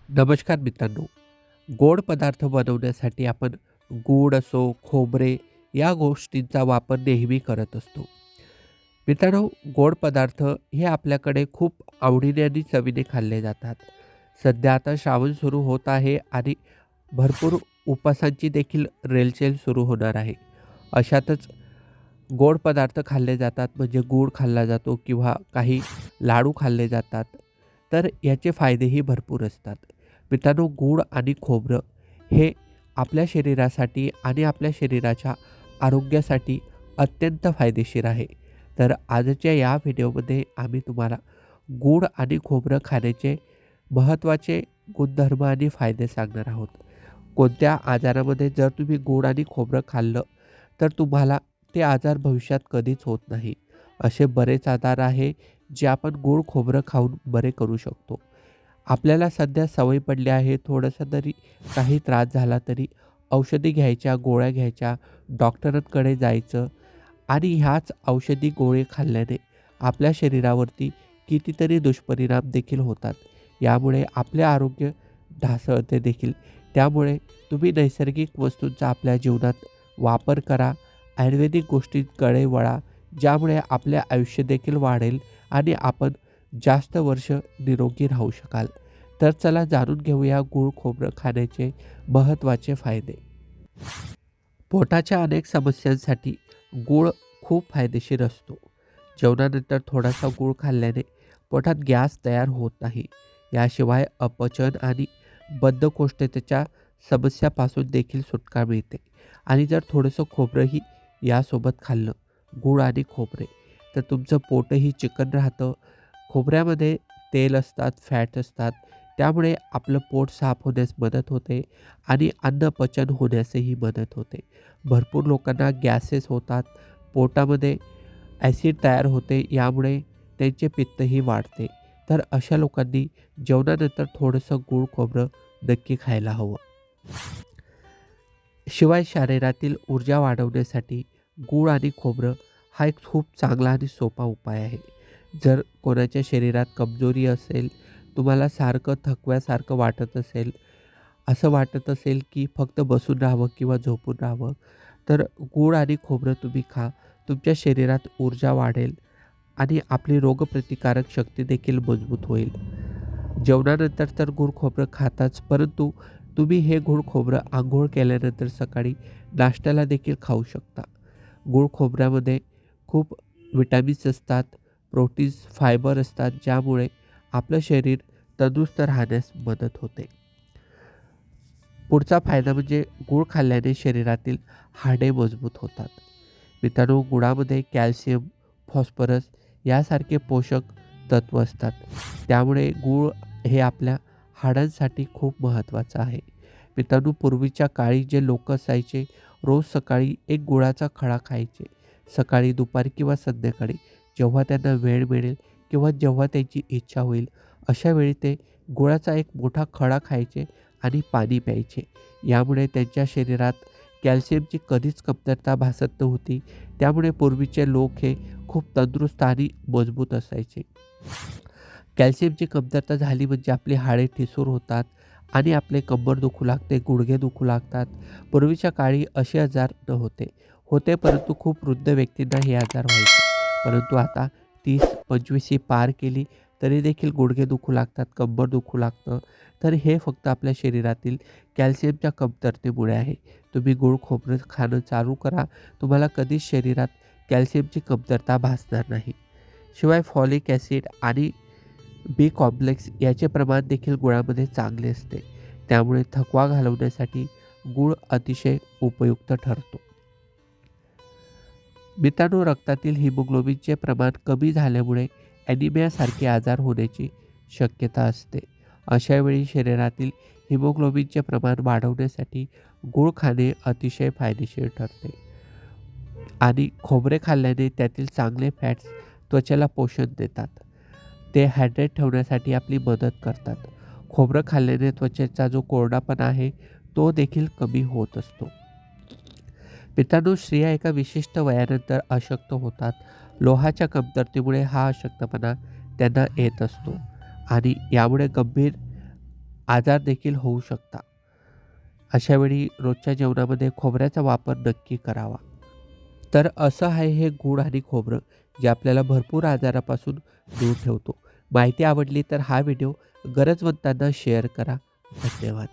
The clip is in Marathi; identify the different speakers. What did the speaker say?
Speaker 1: नमस्कार मित्रांनो. गोड पदार्थ बनवण्यासाठी आपण गूळ असो, खोबरे या गोष्टींचा वापर नेहमी करत असतो. मित्रांनो, गोड पदार्थ हे आपल्याकडे खूप आवडीने आणि चवीने खाल्ले जातात. सध्या आता श्रावण सुरू होत आहे आणि भरपूर उपासांची देखील रेलचेल सुरू होणार आहे. अशातच गोड पदार्थ खाल्ले जातात म्हणजे गूळ खाल्ला जातो किंवा काही लाडू खाल्ले जातात. तर याचे फायदेही भरपूर असतात. मित्रांनो, गूळ आणि खोबरं हे आपल्या शरीरासाठी आणि आपल्या शरीराच्या आरोग्यासाठी अत्यंत फायदेशीर आहे. तर आजच्या या व्हिडिओमध्ये आम्ही तुम्हाला गूळ आणि खोबरं खाण्याचे महत्त्वाचे गुणधर्म आणि फायदे सांगणार आहोत. कोणत्या आजारामध्ये जर तुम्ही गूळ आणि खोबरं खाल्लं तर तुम्हाला ते आजार भविष्यात कधीच होत नाही. असे बरेच आजार आहे जे आपण गूळ खोबरं खाऊन बरे करू शकतो. आपल्याला सध्या सवय पडली आहे, थोडंसं तरी काही त्रास झाला तरी औषधी घ्यायच्या, गोळ्या घ्यायच्या, डॉक्टरांकडे जायचं आणि ह्याच औषधी गोळी खाल्ल्याने आपल्या शरीरावरती कितीतरी दुष्परिणाम देखील होतात. यामुळे आपले आरोग्य ढासळते देखील. त्यामुळे तुम्ही नैसर्गिक वस्तूंचा आपल्या जीवनात वापर करा. आयुर्वेदिक गोष्टींकडे वळा, ज्यामुळे आपले आयुष्य देखील वाढेल आणि आपण जास्त वर्ष निरोगी राहू शकाल. तर चला जाणून घेऊया गूळ खोबरं खाण्याचे महत्त्वाचे फायदे. पोटाच्या अनेक समस्यांसाठी गूळ खूप फायदेशीर असतो. जेवणानंतर थोडासा गूळ खाल्ल्याने पोटात गॅस तयार होत नाही. याशिवाय अपचन आणि बद्धकोष्ठतेच्या समस्यापासून देखील सुटका मिळते. आणि जर थोडंसं खोबरंही यासोबत खाल्लं, गूळ आणि खोबरे, तर तुमचं पोटही चिकन राहतं. खोबऱ्यामध्ये तेल असतात, फॅट असतात. त्यामुळे आपलं पोट साफ होण्यास मदत होते आणि अन्न पचन होण्यासही मदत होते. भरपूर लोकांना गॅसेस होतात, पोटामध्ये ॲसिड तयार होते, यामुळे त्यांचे पित्तही वाढते. तर अशा लोकांनी जेवणानंतर थोडंसं गूळ खोबरं नक्की खायला हवं. शिवाय शरीरातील ऊर्जा वाढवण्यासाठी गूळ आणि खोबरं हा एक खूप चांगला आणि सोपा उपाय आहे. जर कोणाच्या शरीरात कमजोरी असेल, तुम्हाला सारखं थकव्यासारखं वाटत असेल, असं वाटत असेल की फक्त बसून राहावं किंवा झोपून राहावं, तर गूळ आणि खोबरं तुम्ही खा. तुमच्या शरीरात ऊर्जा वाढेल आणि आपली रोगप्रतिकारक शक्ती देखील मजबूत होईल. जेवणानंतर तर गूळ खोबरं खाताच, परंतु तुम्ही हे गूळ खोबरं अंघोळ केल्यानंतर सकाळी नाश्त्याला देखील खाऊ शकता. गूळ खोबऱ्यामध्ये खूप विटॅमिन्स असतात, प्रोटीन्स, फायबर असतात, ज्यामुळे आपलं शरीर तंदुरुस्त राहण्यास मदत होते. पुढचा फायदा म्हणजे गूळ खाल्ल्याने शरीरातील हाडे मजबूत होतात. मित्रांनो, गुळामध्ये कॅल्शियम, फॉस्फरस यासारखे पोषक तत्व असतात. त्यामुळे गूळ हे आपल्या हाडांसाठी खूप महत्त्वाचं आहे. मित्रांनो, पूर्वीच्या काळी जे लोक असायचे, रोज सकाळी एक गुळाचा खडा खायचे. सकाळी, दुपारी किंवा संध्याकाळी जेव्हा त्यांना वेळ मिळेल किंवा जेव्हा त्यांची इच्छा होईल, अशा वेळी ते गुळाचा एक मोठा खडा खायचे आणि पाणी प्यायचे. यामुळे त्यांच्या शरीरात कॅल्शियमची कधीच कमतरता भासत नव्हती. त्यामुळे पूर्वीचे लोक हे खूप तंदुरुस्त आणि मजबूत असायचे. कॅल्शियमची कमतरता झाली म्हणजे आपली हाडे ठिसूळ होतात आणि आपले कंबर दुखू लागते, गुडघे दुखू लागतात. पूर्वीच्या काळी असे आजार न होते, परंतु खूप वृद्ध व्यक्तींना हे आजार व्हायचे. परंतु आता 30-25 ही पार केली तरी देखील गुडघे दुखू लागतात, कंबर दुखू लागतं. तर हे फक्त आपल्या शरीरातील कॅल्शियमच्या कमतरतेमुळे आहे. तुम्ही गूळ खोबरं खाणं चालू करा, तुम्हाला कधीच शरीरात कॅल्शियमची कमतरता भासणार नाही. शिवाय फॉलिक ॲसिड आणि बी कॉम्प्लेक्स याचे प्रमाण देखील गुळामध्ये चांगले असते. त्यामुळे थकवा घालवण्यासाठी गूळ अतिशय उपयुक्त ठरतो. मित्रांनो, रक्तातील हिमोग्लोबिनचे प्रमाण कमी झाल्यामुळे ॲनिमियासारखे आजार होण्याची शक्यता असते. अशावेळी शरीरातील हिमोग्लोबिनचे प्रमाण वाढवण्यासाठी गूळ खाणे अतिशय फायदेशीर ठरते. आणि खोबरे खाल्ल्याने त्यातील चांगले फॅट्स त्वचेला पोषण देतात. ते हायड्रेट ठेवण्यासाठी आपली मदत करतात. खोबरं खाल्ल्याने त्वचेचा जो कोरडापणा आहे तो देखील कमी होत असतो. मित्रांनो, स्त्रिया एका विशिष्ट वयानंतर अशक्त होतात. लोहाच्या कमतरतेमुळे हा अशक्तपणा त्यांना येत असतो आणि यामुळे गंभीर आजार देखील होऊ शकतात. अशावेळी रोजच्या जेवणामध्ये खोबऱ्याचा वापर नक्की करावा. तर असं आहे हे गूळ आणि खोबरं, जे आपल्याला भरपूर आजारापासून दूर ठेवतो. माहिती आवडली तर हा व्हिडिओ गरजवंतांना शेअर करा. धन्यवाद.